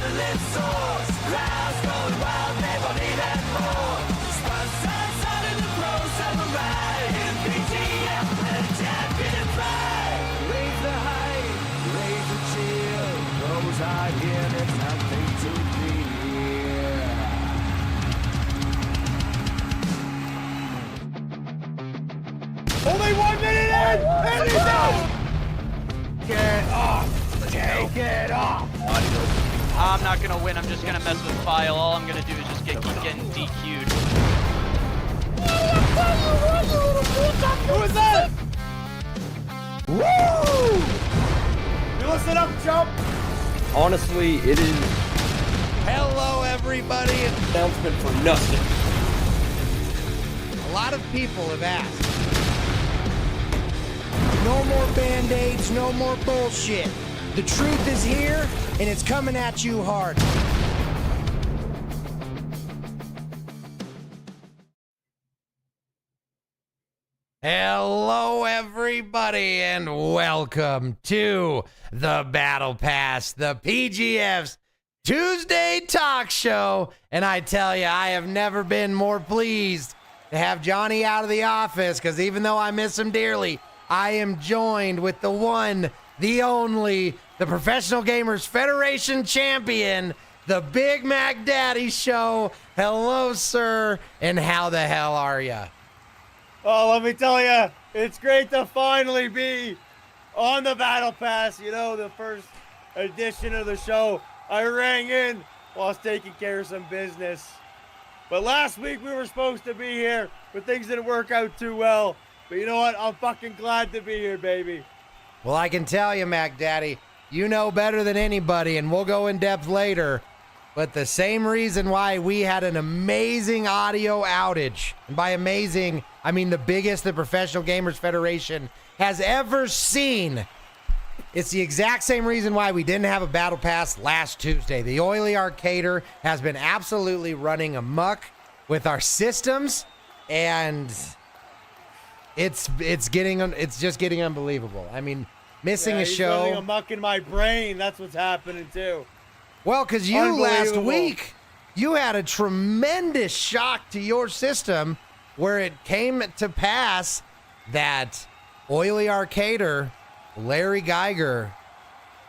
adrenaline soars. Crowds going wild, never need that more. Sponsors under the pros of a ride. In PGF, let a champion fly. Raise the height, raise the chill. Those are here, there's nothing to fear. Only 1 minute in, and he's out! Get off! Take it off! I'm not gonna win, I'm just gonna mess with File. All I'm gonna do is just keep getting DQ'd. Who is that? Woo! You listen up, chump! Honestly, it is Hello, everybody. an announcement for nothing. A lot of people have asked. No more Band-Aids, no more bullshit. The truth is here, and it's coming at you hard. Hello, everybody, and welcome to the Battle Pass, the PGF's Tuesday talk show. And I tell you, I have never been more pleased to have Johnny out of the office, because even though I miss him dearly, I am joined with the one, the only, the Professional Gamers Federation champion, the Big Mac Daddy Show. Hello, sir, and how the hell are ya? Oh, let me tell you, it's great to finally be on the Battle Pass. You know, the first edition of the show, I rang in while I was taking care of some business. But last week we were supposed to be here, but things didn't work out too well. But you know what? I'm fucking glad to be here, baby. Well, I can tell you, Mac Daddy, you know better than anybody, and we'll go in depth later. But the same reason why we had an amazing audio outage, and by amazing, I mean the biggest the Professional Gamers Federation has ever seen. It's the exact same reason why we didn't have a Battle Pass last Tuesday. The Oily Arcader has been absolutely running amok with our systems, and it's just getting unbelievable. I mean, missing a he's show. running amok in my brain. That's what's happening too. Well, because you last week, you had a tremendous shock to your system where it came to pass that Oily Arcader, Larry Geiger,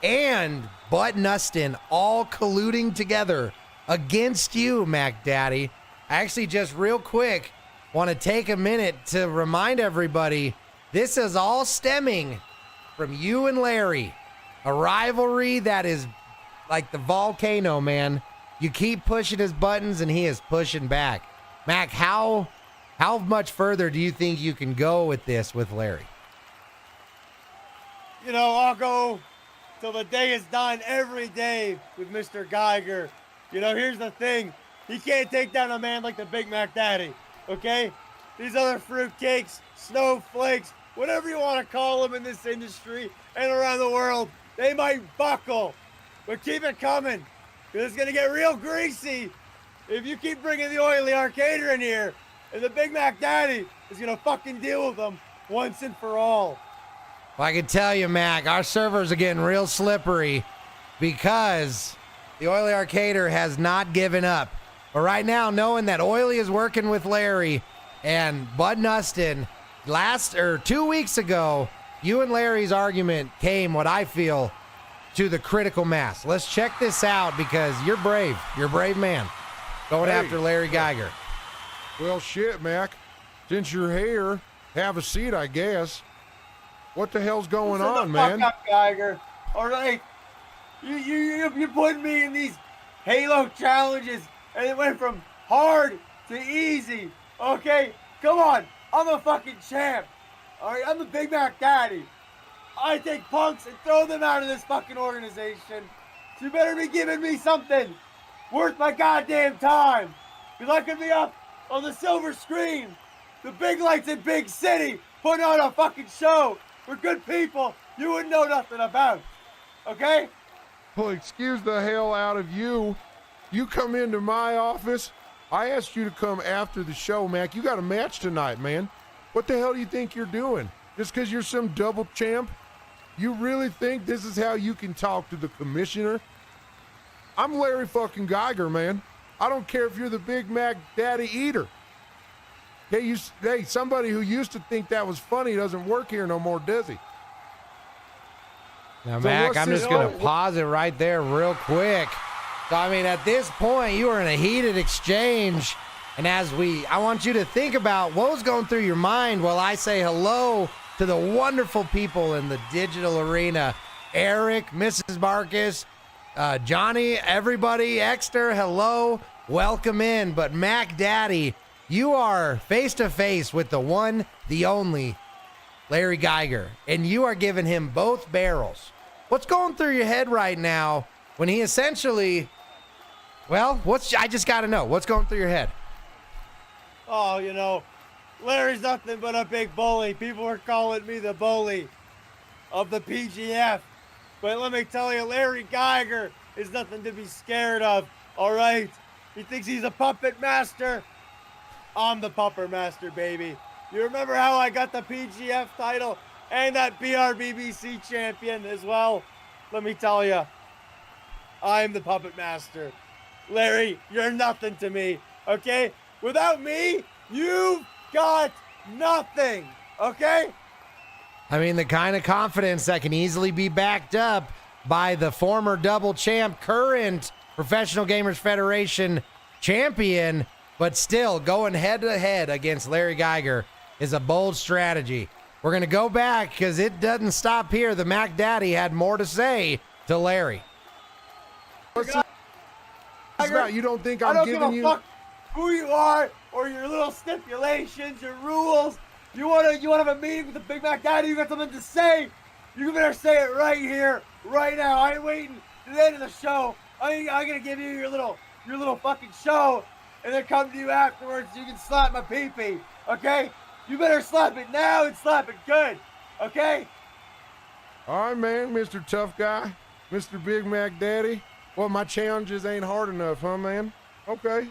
and Bud Nustin all colluding together against you, Mac Daddy. I actually just real quick want to take a minute to remind everybody this is all stemming from you and Larry, a rivalry that is like the volcano, man. You keep pushing his buttons and he is pushing back. Mac, how much further do you think you can go with this with Larry? You know, I'll go till the day is done every day with Mr. Geiger. You know, here's the thing. He can't take down a man like the Big Mac Daddy, okay? These other fruitcakes, snowflakes, whatever you want to call them in this industry and around the world, they might buckle. But keep it coming, because it's going to get real greasy if you keep bringing the Oily Arcader in here, and the Big Mac Daddy is going to fucking deal with them once and for all. Well, I can tell you, Mac, our servers are getting real slippery because the Oily Arcader has not given up. But right now, knowing that Oily is working with Larry and Bud Nustin, 2 weeks ago, you and Larry's argument came, what I feel, to the critical mass. Let's check this out because you're brave. You're a brave man going after Larry Geiger. Well, shit, Mac. Since you're here, have a seat, I guess. What the hell's going on, man? Fuck up, Geiger. All right, you put me in these Halo challenges, and it went from hard to easy. Okay, come on. I'm a fucking champ. All right, I'm the Big Mac Daddy. I take punks and throw them out of this fucking organization. So you better be giving me something worth my goddamn time. Because I could be up on the silver screen, the big lights in Big City, putting on a fucking show for good people you wouldn't know nothing about. Okay? Well, excuse the hell out of you. You come into my office. I asked you to come after the show, Mac. You got a match tonight, man. What the hell do you think you're doing? Just because you're some double champ? You really think this is how you can talk to the commissioner? I'm Larry fucking Geiger, man. I don't care if you're the Big Mac Daddy Eater. Hey, somebody who used to think that was funny doesn't work here no more, does he? Now, So Mac, what's I'm this- just going to pause it right there real quick. So, I mean, at this point, you were in a heated exchange. And I want you to think about what was going through your mind while I say hello to the wonderful people in the digital arena. Eric, Mrs. Markus, Johnny, everybody, Exter, hello, welcome in. But Mac Daddy, you are face to face with the one, the only Larry Geiger, and you are giving him both barrels. What's going through your head right now when he essentially, well, I just got to know, what's going through your head? Oh, you know, Larry's nothing but a big bully. People are calling me the bully of the PGF. But let me tell you, Larry Geiger is nothing to be scared of, all right? He thinks he's a puppet master. I'm the puppet master, baby. You remember how I got the PGF title and that BRBBC champion as well? Let me tell you, I'm the puppet master. Larry, you're nothing to me, okay? Without me, you've got nothing, okay? I mean, the kind of confidence that can easily be backed up by the former double champ, current Professional Gamers Federation champion, but still going head to head against Larry Geiger is a bold strategy. We're going to go back because it doesn't stop here. The Mac Daddy had more to say to Larry. What's this about? You don't think I I'm don't giving give a you? fuck who you are or your little stipulations, your rules. You wanna have a meeting with the Big Mac Daddy? You got something to say? You better say it right here, right now. I ain't waiting to the end of the show. I'm gonna give you your little fucking show, and then come to you afterwards so you can slap my pee-pee, okay? You better slap it now and slap it good, okay? All right, man, Mr. Tough Guy, Mr. Big Mac Daddy. Well, my challenges ain't hard enough, huh, man? Okay.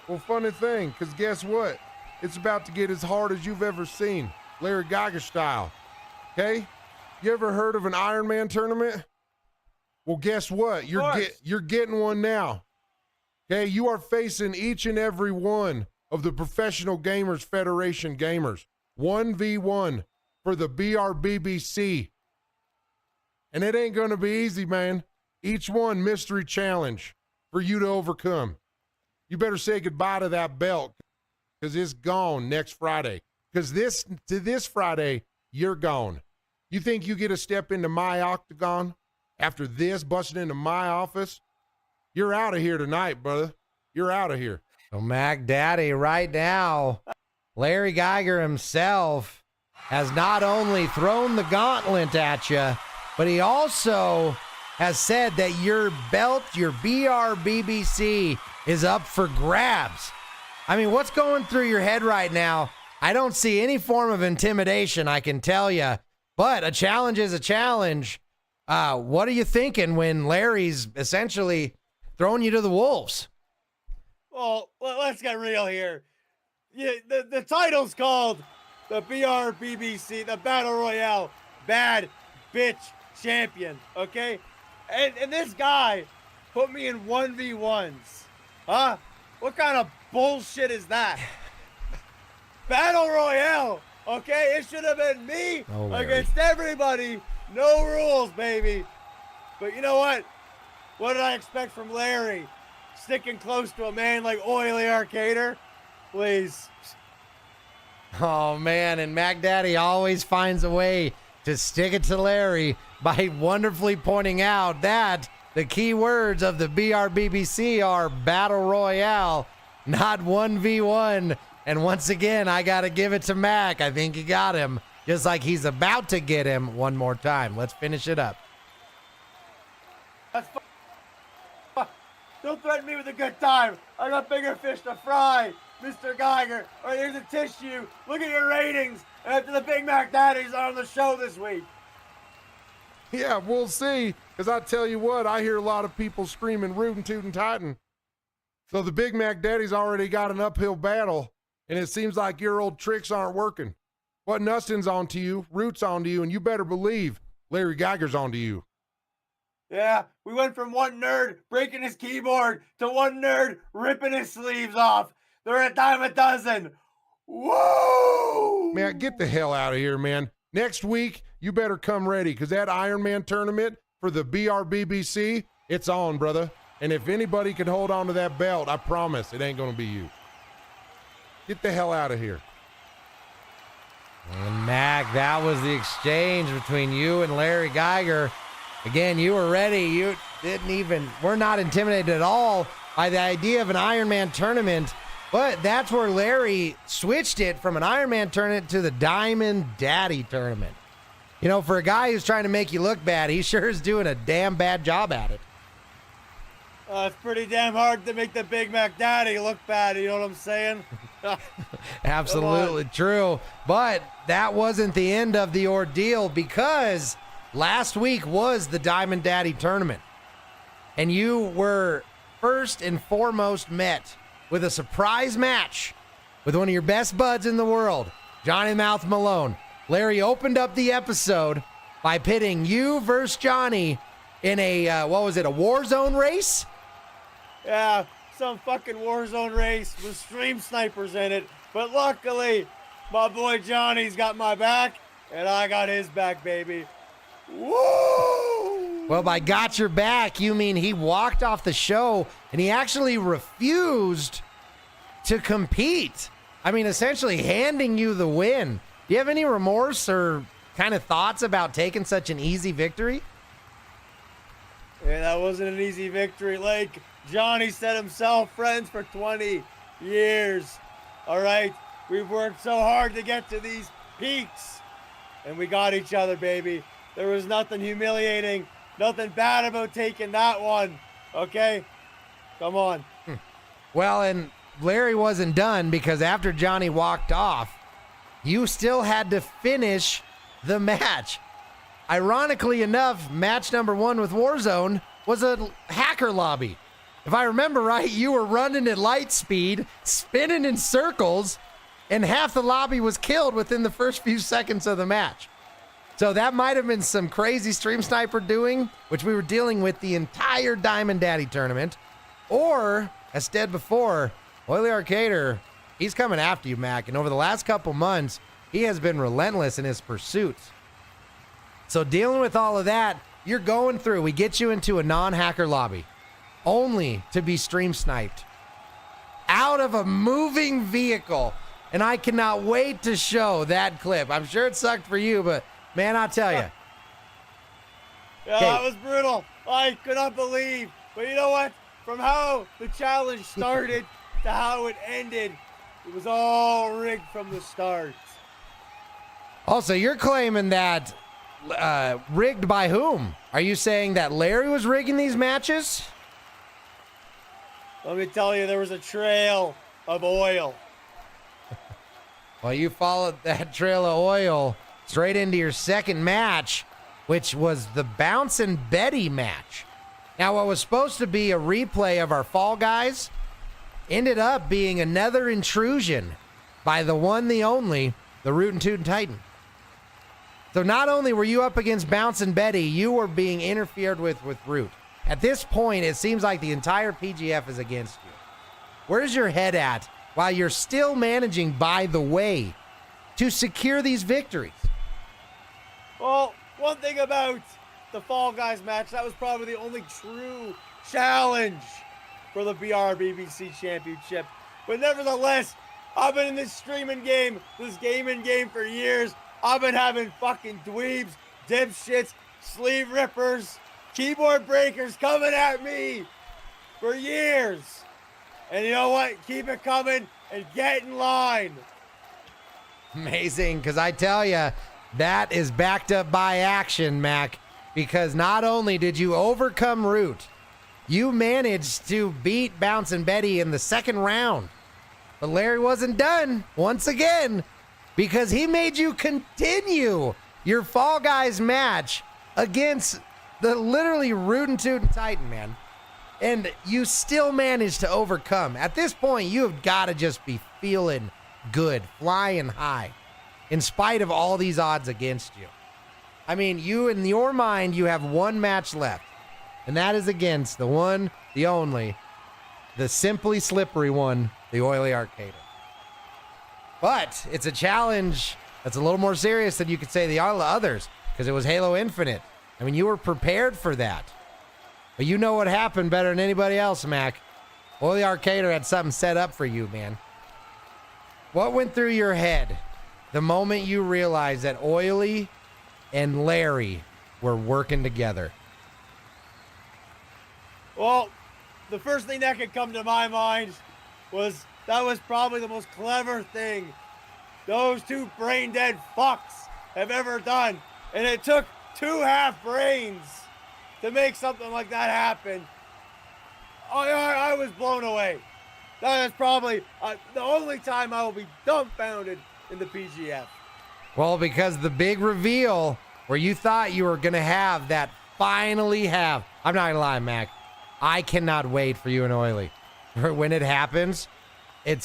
Well, funny thing, because guess what? It's about to get as hard as you've ever seen, Larry Geiger style. Okay? You ever heard of an Iron Man tournament? Well, guess what? You're getting one now. Okay? You are facing each and every one of the Professional Gamers Federation gamers. 1v1 for the BRBBC. And it ain't going to be easy, man. Each one mystery challenge for you to overcome. You better say goodbye to that belt because it's gone next Friday. Because this Friday, you're gone. You think you get a step into my octagon after this, busting into my office? You're out of here tonight, brother. You're out of here. So Mac Daddy, right now, Larry Geiger himself has not only thrown the gauntlet at you, but he also has said that your belt, your BRBBC, is up for grabs. I mean, what's going through your head right now? I don't see any form of intimidation, I can tell you, but a challenge is a challenge. What are you thinking when Larry's essentially throwing you to the wolves? Well, let's get real here. Yeah, the title's called the BRBBC, the Battle Royale Bad Bitch Champion, okay? And this guy put me in 1v1s. Huh? What kind of bullshit is that? Battle Royale, okay? It should have been me against everybody. No rules, baby. But you know what? What did I expect from Larry? Sticking close to a man like Oily Arcader? Please. Oh, man, and Mac Daddy always finds a way to stick it to Larry by wonderfully pointing out that the key words of the BRBBC are Battle Royale, not 1v1. And once again, I got to give it to Mac. I think he got him, just like he's about to get him one more time. Let's finish it up. That's Don't threaten me with a good time. I got bigger fish to fry, Mr. Geiger. All right, here's a tissue. Look at your ratings after the Big Mac Daddy's on the show this week. Yeah, we'll see. Because I tell you what, I hear a lot of people screaming rootin' tootin' tightin'. So the Big Mac Daddy's already got an uphill battle, and it seems like your old tricks aren't working. What Nustin's on to you, Root's on to you, and you better believe Larry Geiger's on to you. Yeah, we went from one nerd breaking his keyboard to one nerd ripping his sleeves off. They're a dime a dozen. Whoa! Man, get the hell out of here, man. Next week, you better come ready because that Iron Man tournament for the BRBBC, it's on, brother. And if anybody can hold on to that belt, I promise it ain't going to be you. Get the hell out of here. And Mac, that was the exchange between you and Larry Geiger. Again, you were ready. You we're not intimidated at all by the idea of an Iron Man tournament. But that's where Larry switched it from an Iron Man tournament to the Diamond Daddy tournament. You know, for a guy who's trying to make you look bad, he sure is doing a damn bad job at it. It's pretty damn hard to make the Big Mac Daddy look bad, you know what I'm saying? Absolutely true. But that wasn't the end of the ordeal because last week was the Diamond Daddy tournament. And you were first and foremost met with a surprise match with one of your best buds in the world, Johnny Mouth Malone. Larry opened up the episode by pitting you versus Johnny in a, a Warzone race? Yeah, some fucking Warzone race with stream snipers in it. But luckily, my boy Johnny's got my back, and I got his back, baby. Woo! Well, by got your back, you mean he walked off the show and he actually refused to compete. I mean, essentially handing you the win. Do you have any remorse or kind of thoughts about taking such an easy victory? Yeah, that wasn't an easy victory. Like Johnny said himself, friends for 20 years. All right, we've worked so hard to get to these peaks, and we got each other, baby. There was nothing humiliating, nothing bad about taking that one, okay? Come on. Well, and Larry wasn't done because after Johnny walked off, you still had to finish the match. Ironically enough, match number 1 with Warzone was a hacker lobby. If I remember right, you were running at light speed, spinning in circles, and half the lobby was killed within the first few seconds of the match. So that might have been some crazy stream sniper doing, which we were dealing with the entire Diamond Daddy tournament. Or, as said before, Oily Arcader, he's coming after you, Mac. And over the last couple months, he has been relentless in his pursuits. So dealing with all of that, you're going through. We get you into a non-hacker lobby, only to be stream sniped out of a moving vehicle. And I cannot wait to show that clip. I'm sure it sucked for you, but man, I'll tell you. Yeah, that was brutal. I could not believe. But you know what? From how the challenge started to how it ended, it was all rigged from the start. Also, you're claiming that rigged by whom? Are you saying that Larry was rigging these matches? Let me tell you, there was a trail of oil. Well, you followed that trail of oil straight into your second match, which was the Bouncin' Betty match. Now, what was supposed to be a replay of our Fall Guys ended up being another intrusion by the one, the only, the Rootin' Tootin' Titan. So not only were you up against Bouncin' Betty, you were being interfered with Root. At this point, it seems like the entire PGF is against you. Where's your head at while you're still managing, by the way, to secure these victories? Well, one thing about the Fall Guys match, that was probably the only true challenge for the BRBBC Championship. But nevertheless, I've been in this streaming game, this gaming game for years. I've been having fucking dweebs, dipshits, sleeve rippers, keyboard breakers coming at me for years. And you know what? Keep it coming and get in line. Amazing, because I tell you, that is backed up by action, Mac, because not only did you overcome Root, you managed to beat Bouncin' Betty in the second round. But Larry wasn't done once again because he made you continue your Fall Guys match against the literally Rootin' Tootin' Titan, man. And you still managed to overcome. At this point, you have got to just be feeling good, flying high, in spite of all these odds against you. I mean, you, in your mind, you have one match left. and that is against the one, the only, the simply slippery one, the Oily Arcader. But it's a challenge that's a little more serious than you could say the others, because it was Halo Infinite. I mean, you were prepared for that. But you know what happened better than anybody else, Mac. Oily Arcader had something set up for you, man. What went through your head the moment you realized that Oily and Larry were working together? Well, the first thing that could come to my mind was that was probably the most clever thing those two brain-dead fucks have ever done. And it took 2 half brains to make something like that happen. I was blown away. That is probably the only time I will be dumbfounded in the PGF. Well, because the big reveal where you thought you were going to have that finally have. I'm not going to lie, Mac. I cannot wait for you and Oily. When it happens,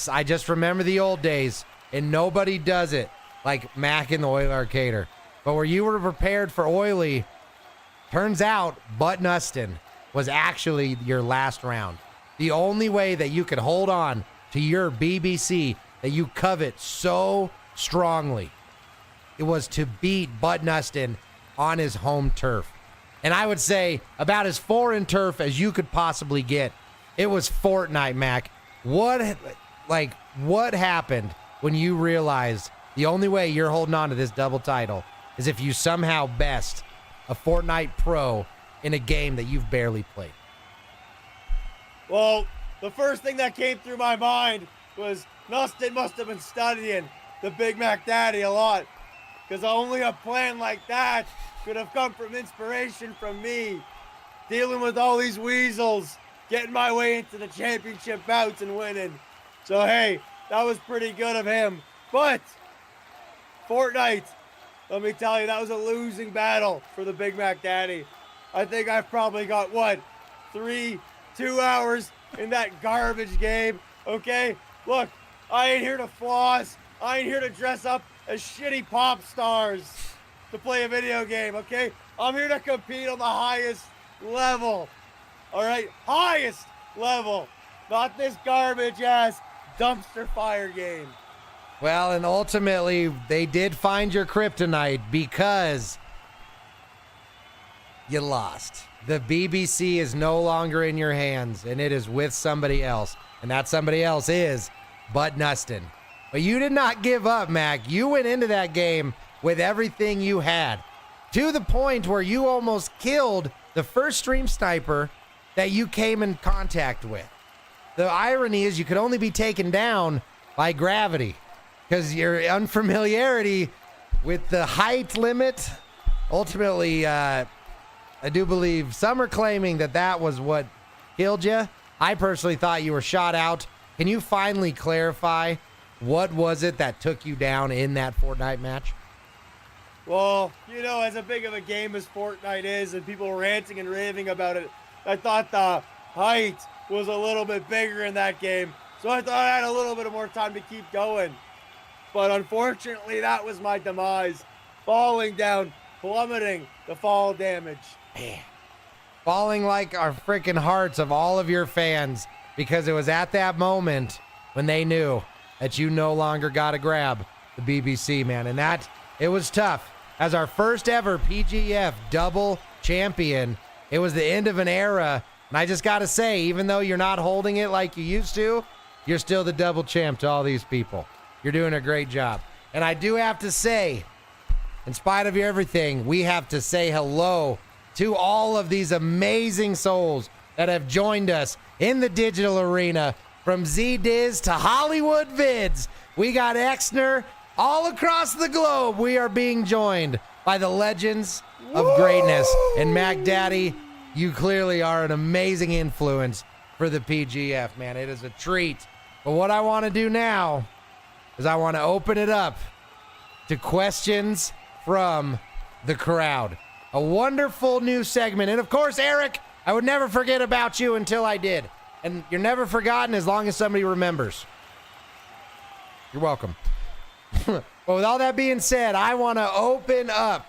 I just remember the old days, and nobody does it like Mac and the Oily Arcader. But where you were prepared for Oily, turns out Button Ustin was actually your last round. The only way that you could hold on to your BBC that you covet so strongly, it was to beat Button Ustin on his home turf. And I would say about as foreign turf as you could possibly get. It was Fortnite, Mac. What happened when you realized the only way you're holding on to this double title is if you somehow best a Fortnite pro in a game that you've barely played? Well, the first thing that came through my mind was Nustin must have been studying the Big Mac Daddy a lot, because only a plan like that could have come from inspiration from me, dealing with all these weasels, getting my way into the championship bouts and winning. So hey, that was pretty good of him. But Fortnite, let me tell you, that was a losing battle for the Big Mac Daddy. I think I've probably got, 2 hours in that garbage game, okay? Look, I ain't here to floss. I ain't here to dress up as shitty pop stars to play a video game, okay? I'm here to compete on the highest level, all right? Highest level, not this garbage-ass dumpster fire game. Well, and ultimately, they did find your kryptonite because you lost. The BBC is no longer in your hands, and it is with somebody else. And that somebody else is Button Ustin. But you did not give up, Mac. You went into that game with everything you had, to the point where you almost killed the first stream sniper that you came in contact with. The irony is you could only be taken down by gravity, because your unfamiliarity with the height limit. Ultimately, I do believe some are claiming that was what killed you. I personally thought you were shot out. Can you finally clarify what was it that took you down in that Fortnite match? Well, you know, as big of a game as Fortnite is and people ranting and raving about it, I thought the height was a little bit bigger in that game. So I thought I had a little bit more time to keep going. But unfortunately, that was my demise. Falling down, plummeting the fall damage. Man. Falling like our freaking hearts of all of your fans, because it was at that moment when they knew that you no longer got to grab the BBC, man. And it was tough. As our first ever PGF double champion, it was the end of an era. And I just got to say, even though you're not holding it like you used to, you're still the double champ to all these people. You're doing a great job. And I do have to say, in spite of everything, we have to say hello to all of these amazing souls that have joined us in the digital arena, from Z-Diz to Hollywood Vids. We got Exner all across the globe. We are being joined by the legends of greatness. And Mac Daddy, you clearly are an amazing influence for the PGF, man. It is a treat. But what I want to do now is I want to open it up to questions from the crowd. A wonderful new segment. And of course, Eric, I would never forget about you until I did. And you're never forgotten as long as somebody remembers. You're welcome. But with all that being said, I want to open up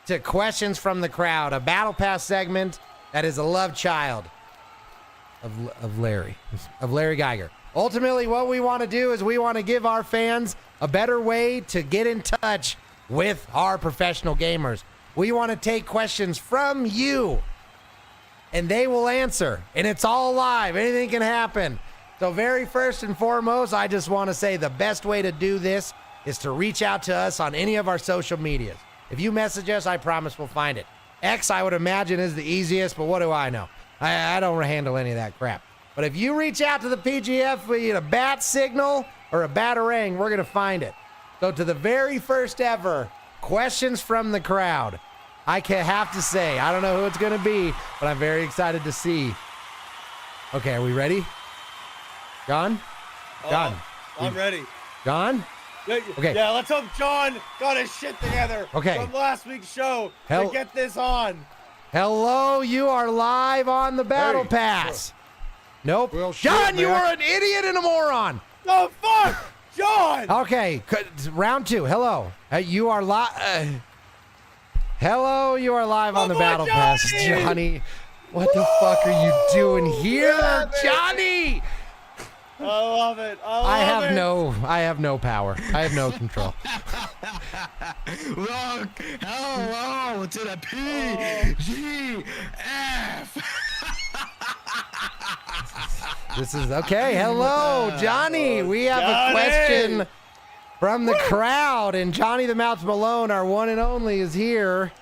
to questions from the crowd, a Battle Pass segment that is a love child of Larry Geiger. Ultimately, what we want to do is we want to give our fans a better way to get in touch with our professional gamers. We want to take questions from you, and they will answer. And it's all live. Anything can happen. So very first and foremost, I just want to say the best way to do this is to reach out to us on any of our social medias. If you message us, I promise we'll find it. X, I would imagine, is the easiest, but what do I know? I don't handle any of that crap. But if you reach out to the PGF with a bat signal or a batarang, we're going to find it. So to the very first ever questions from the crowd, I have to say, I don't know who it's going to be, but I'm very excited to see. Okay, are we ready? John? John? I'm ready. John? Okay. Yeah, let's hope John got his shit together from last week's show to get this on. Hello, you are live on the Battle Pass. Nope. Well, John, shit, you Mac. are an idiot and a moron. Oh, fuck! John! Okay, round 2. Hello. You are live. Hello, you are live on the Battle Pass, Johnny. What the fuck are you doing here, Johnny? I love it. I have no power. I have no control. Look, hello to the PGF. This is okay. Hello, Johnny. We have a question from the crowd, and Johnny the Mouth Malone, our one and only, is here.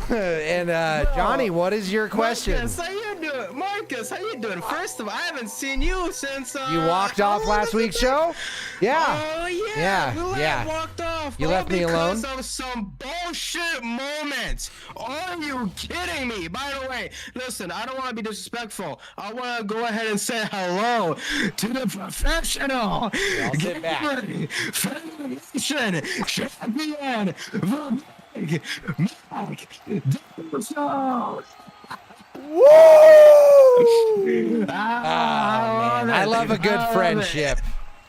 And Johnny, what is your question? Markus, how you doing? Markus, how you doing? First of all, I haven't seen you since you walked off last week's show. Yeah. Oh yeah. Yeah. Walked off. You left me alone. Because of some bullshit moments. Are you kidding me? By the way, listen, I don't want to be disrespectful. I want to go ahead and say hello to the professional. I'll sit back. Federation champion. I love a good friendship.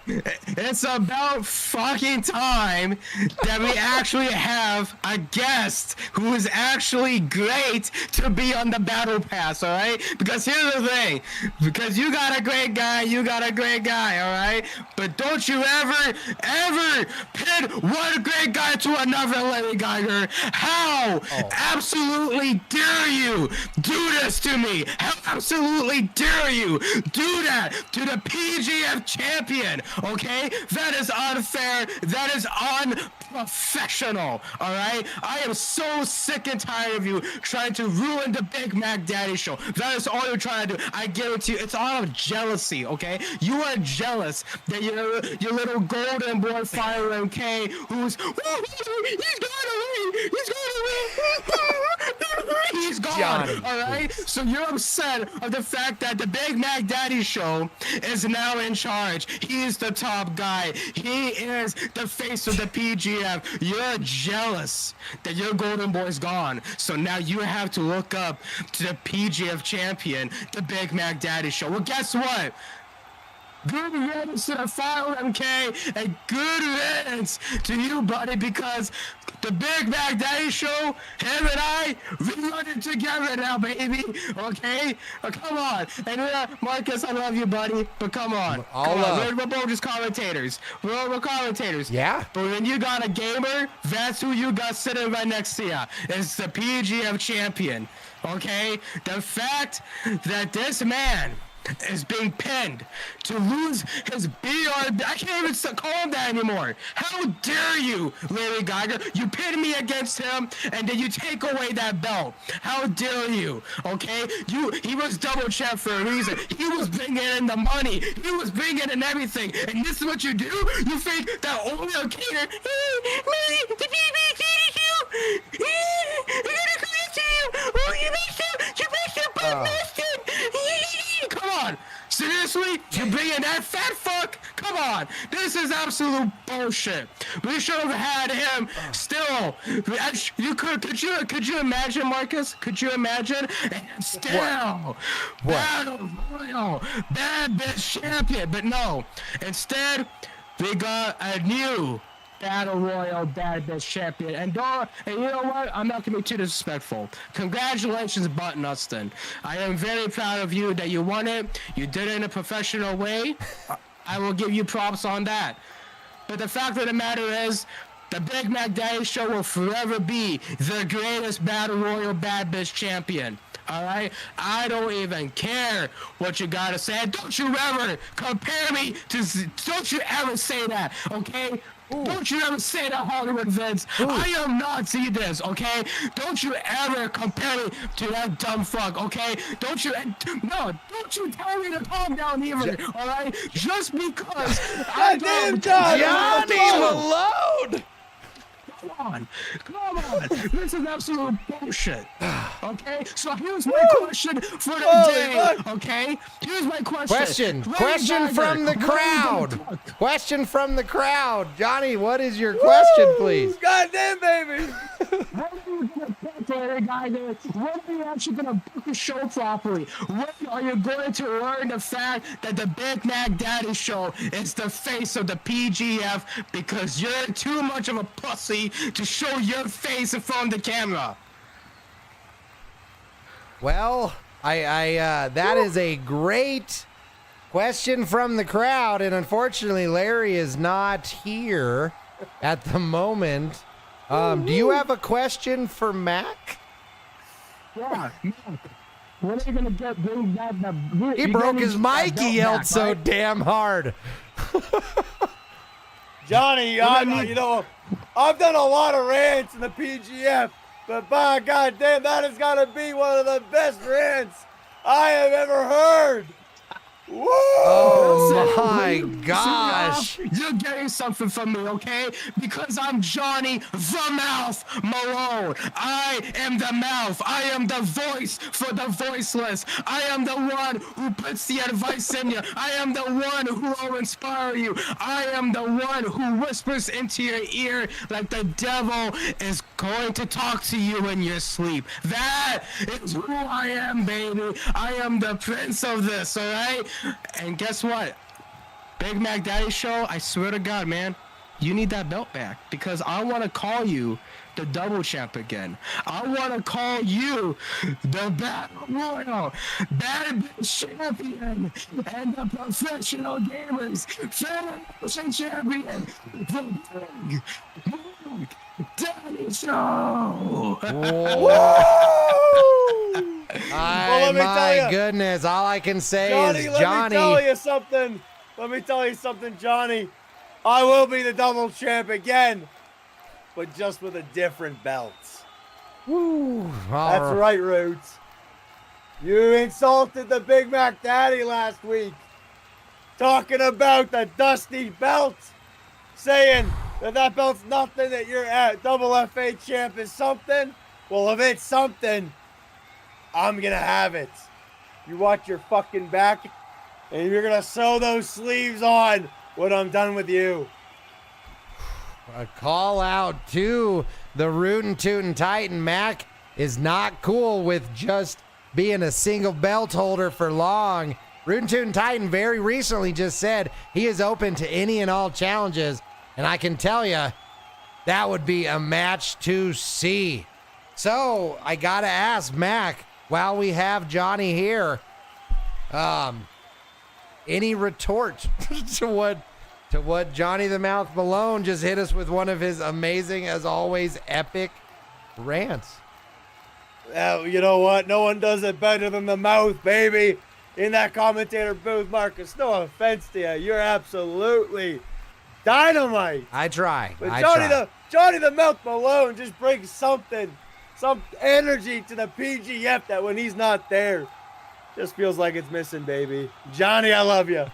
It's about fucking time that we actually have a guest who is actually great to be on the Battle Pass, all right? Because here's the thing. Because you got a great guy, all right? But don't you ever pit one great guy to another, Larry Geiger. How absolutely dare you do this to me? How absolutely dare you do that to the PGF champion? Okay, that is unfair. That is unprofessional. All right, I am so sick and tired of you trying to ruin the Big Mac Daddy show. That is all you're trying to do. I guarantee you, it's all of jealousy. Okay, you are jealous that your little golden boy Fire MK, who's he's gone. Johnny, all right, so you're upset of the fact that the Big Mac Daddy show is now in charge. He is the top guy. He is the face of the PGF. You're jealous that your golden boy's gone. So now you have to look up to the PGF champion, the Big Mac Daddy show. Well, guess what? Good riddance to the Fire MK, and good riddance to you, buddy, because the Big Mac Daddy show, him and I, we run it together now, baby. Okay? Come on. And Markus, I love you, buddy, but come on. We're both just commentators. We're commentators. Yeah. But when you got a gamer, that's who you got sitting right next to you. It's the PGF champion. Okay? The fact that this man is being pinned to lose his BR. I can't even call him that anymore. How dare you, Larry Geiger? You pin me against him, and then you take away that belt. How dare you? Okay, he was double champ for a reason. He was bringing in the money. He was bringing in everything, and this is what you do? You think that only a cater? Come on! Seriously? You bringing that fat fuck? Come on! This is absolute bullshit. We should have had him still. You could you imagine, Markus? Could you imagine? Still. Battle Royal. Bad bitch champion. But no. Instead, we got a new Battle Royal Bad Bitch Champion. And you know what? I'm not gonna be too disrespectful. Congratulations, Button Austin. I am very proud of you that you won it. You did it in a professional way. I will give you props on that. But the fact of the matter is, the Big Mac Daddy Show will forever be the greatest Battle Royal Bad Bitch Champion. All right? I don't even care what you gotta say. Don't you ever compare me to... Don't you ever say that, okay? Ooh. Don't you ever say that, Hollywood Vince. Ooh. I am not see this, okay? Don't you ever compare me to that dumb fuck, okay? Don't you tell me to calm down even, all right? Just because I don't... Johnny Malone! Come on. This is absolute bullshit. Okay? So here's my question for the day. Okay? Here's my question. Question from the crowd. Question from the crowd. Johnny, what is your question, please? Goddamn, baby. When are you gonna pick a guy there? When are you actually gonna book a show properly? When are you going to learn the fact that the Big Mac Daddy Show is the face of the PGF because you're too much of a pussy to show your face in front of the camera? Well, that is a great question from the crowd, and unfortunately, Larry is not here at the moment. Do you have a question for Mac? Yeah, when are you gonna bring back the? He broke his mic. He yelled so damn hard. Johnny, you know, I've done a lot of rants in the PGF, but by goddamn, that has got to be one of the best rants I have ever heard. Woo! Oh my gosh! You're getting something from me, okay? Because I'm Johnny the Mouth Malone. I am the mouth. I am the voice for the voiceless. I am the one who puts the advice in you. I am the one who will inspire you. I am the one who whispers into your ear like the devil is going to talk to you in your sleep. That is who I am, baby. I am the prince of this, all right? And guess what? Big Mac Daddy Show, I swear to God, man, you need that belt back because I want to call you the double champ again. I want to call you the Battle Royal Bad Bitch Champion and the Professional Gamers Federation Champion. The Big Daddy Show. Well, My goodness, all I can say is Johnny. Let me tell you something, Johnny. I will be the double champ again, but just with a different belt. Woo. That's right, Roots. You insulted the Big Mac Daddy last week, talking about the dusty belt, saying that belt's nothing, that you're at double FA champ is something. Well, if it's something, I'm gonna have it. You watch your fucking back, and you're gonna sew those sleeves on when I'm done with you. A call out to the Rootin' Tootin' Titan. Mac is not cool with just being a single belt holder for long. Rootin' Tootin' Titan very recently just said he is open to any and all challenges, and I can tell you that would be a match to see. So I gotta ask Mac, while we have Johnny here, any retort to what Johnny the Mouth Malone just hit us with one of his amazing, as always, epic rants? You know what? No one does it better than the Mouth, baby. In that commentator booth, Markus. No offense to you, you're absolutely dynamite. I try. But Johnny the Mouth Malone just brings some energy to the PGF that when he's not there, just feels like it's missing, baby. Johnny, I love you.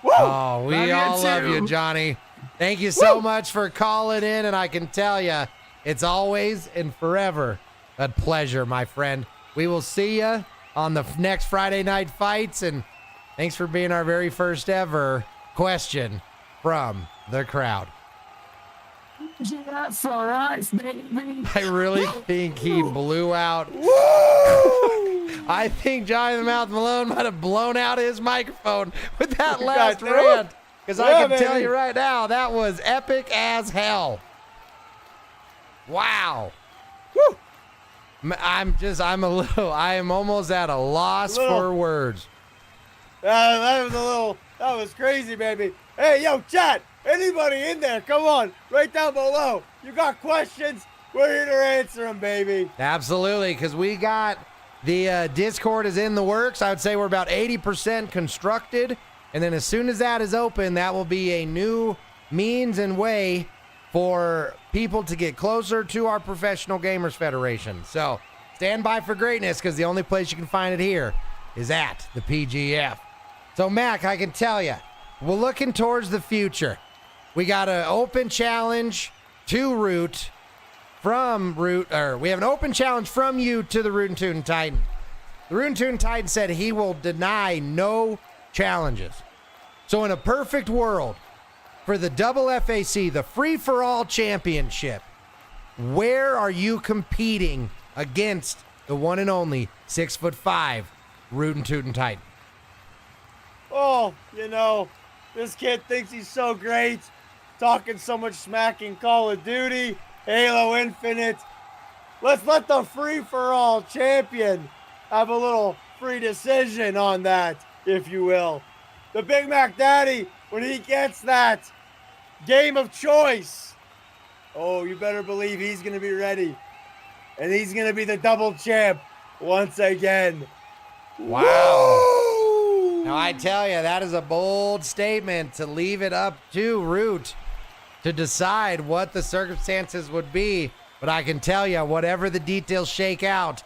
Woo! Oh, we all love you, Johnny. Thank you so much for calling in, and I can tell you, it's always and forever a pleasure, my friend. We will see you on the next Friday Night Fights, and thanks for being our very first ever question from the crowd. That's all right, baby. I really think he blew out. I think Johnny the Mouth Malone might have blown out his microphone with that last rant. Because Yeah, I can tell baby. you right now, that was epic as hell. Wow. Woo! I am almost at a loss for words. That was crazy, baby. Hey, yo, chat, anybody in there, come on, right down below. You got questions? We're here to answer them, baby. Absolutely, because we got the Discord is in the works. I would say we're about 80% constructed. And then as soon as that is open, that will be a new means and way for people to get closer to our Professional Gamers Federation. So stand by for greatness, because the only place you can find it here is at the PGF. So, Mac, I can tell you, we're looking towards the future. We got an open challenge to Root from Root, or we have an open challenge from you to the Rootin' Tootin' Titan. The Rootin' Tootin' Titan said he will deny no challenges. So in a perfect world, for the double FAC, the free-for-all championship, where are you competing against the one and only 6'5" Rootin' Tootin' Titan? Oh, you know, this kid thinks he's so great, talking so much smack in Call of Duty, Halo Infinite. Let's let the free-for-all champion have a little free decision on that, if you will. The Big Mac Daddy, when he gets that game of choice, oh, you better believe he's going to be ready. And he's going to be the double champ once again. Wow. Woo! Now, I tell you, that is a bold statement to leave it up to Root to decide what the circumstances would be. But I can tell you, whatever the details shake out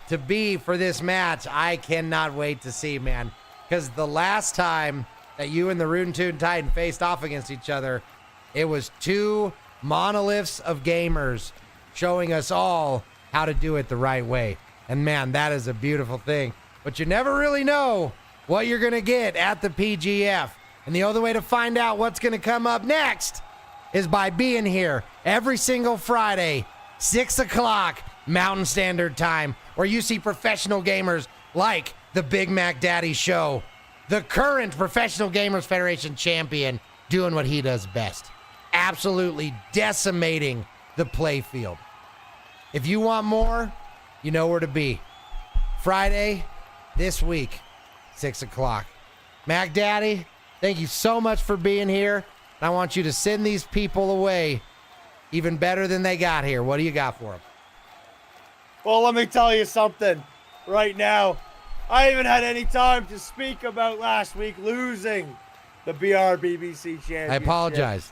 to be for this match, I cannot wait to see, man. Because the last time that you and the Rootin' Tootin' Titan faced off against each other, it was two monoliths of gamers showing us all how to do it the right way. And man, that is a beautiful thing. But you never really know what you're going to get at the PGF. And the only way to find out what's going to come up next is by being here every single Friday, 6 o'clock Mountain Standard Time, where you see professional gamers like the Big Mac Daddy Show, the current Professional Gamers Federation champion, doing what he does best. Absolutely decimating the playfield. If you want more, you know where to be. Friday, this week, 6 o'clock. Mac Daddy, thank you so much for being here. And I want you to send these people away even better than they got here. What do you got for them? Well, let me tell you something right now. I haven't had any time to speak about last week losing the BRBBC championship. I apologize.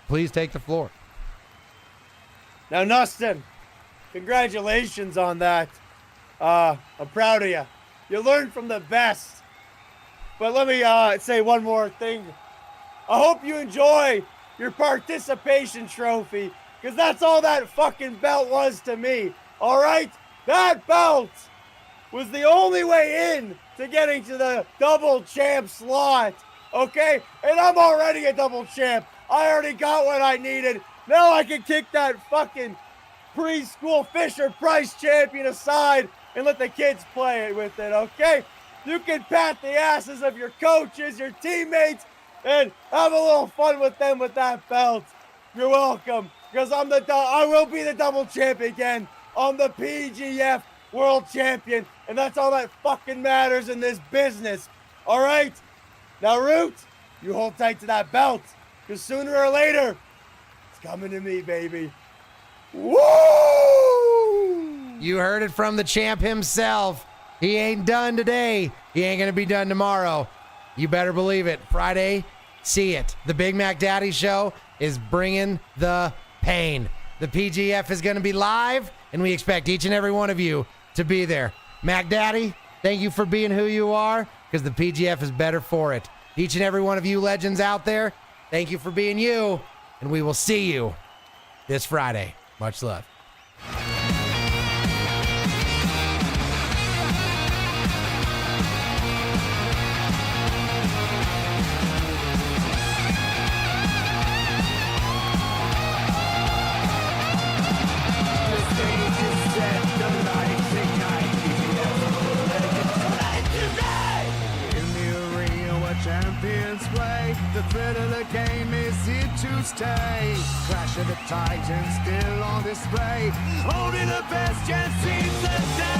Please take the floor. Now, Nustin, congratulations on that. I'm proud of you. You learned from the best. But let me say one more thing. I hope you enjoy your participation trophy, because that's all that fucking belt was to me. All right? That belt was the only way in to getting to the double champ slot. Okay? And I'm already a double champ. I already got what I needed. Now I can kick that fucking preschool Fisher-Price champion aside and let the kids play with it, okay? You can pat the asses of your coaches, your teammates, and have a little fun with them with that belt. You're welcome, because I will be the double champ again. I'm the PGF world champion, and that's all that fucking matters in this business. All right? Now, Root, you hold tight to that belt, because sooner or later, it's coming to me, baby. Woo! You heard it from the champ himself. He ain't done today. He ain't going to be done tomorrow. You better believe it. Friday, see it. The Big Mac Daddy Show is bringing the pain. The PGF is going to be live, and we expect each and every one of you to be there. Mac Daddy, thank you for being who you are, because the PGF is better for it. Each and every one of you legends out there, thank you for being you, and we will see you this Friday. Much love. Champions play. The stay. Clash of the Titans still on display. Only the best chance seems to stay.